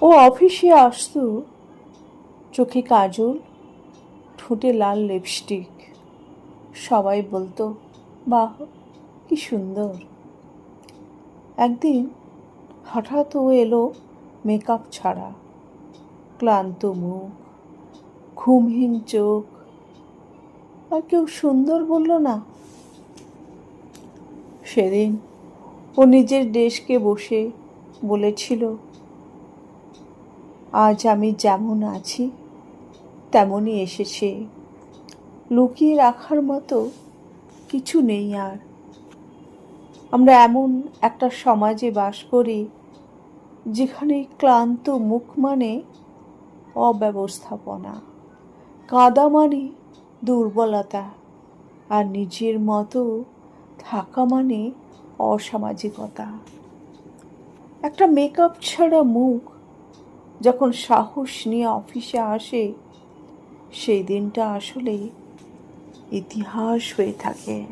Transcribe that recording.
ও অফিসে আসতো, চোখে কাজল, ঠোঁটে লাল লিপস্টিক। সবাই বলতো, বাহ, কি সুন্দর। একদিন হঠাৎ ও এলো মেকআপ ছাড়া, ক্লান্ত মুখ, ঘুমহীন চোখ। আর কেউ সুন্দর বলল না। সেদিন ও নিজের ডেস্কে বসে বলেছিল, আজ আমি যেমন আছি তেমনই এসেছে, লুকিয়ে রাখার মতো কিছু নেই আর। আমরা এমন একটা সমাজে বাস করি যেখানে ক্লান্ত মুখ মানে অব্যবস্থাপনা, কাঁদা মানে দুর্বলতা, আর নিজের মতো থাকা মানে অসামাজিকতা। একটা মেকআপ ছাড়া মুখ যখন সাহস নিয়ে অফিসে আসে, সেই দিনটা আসলে ইতিহাস হয়ে থাকে।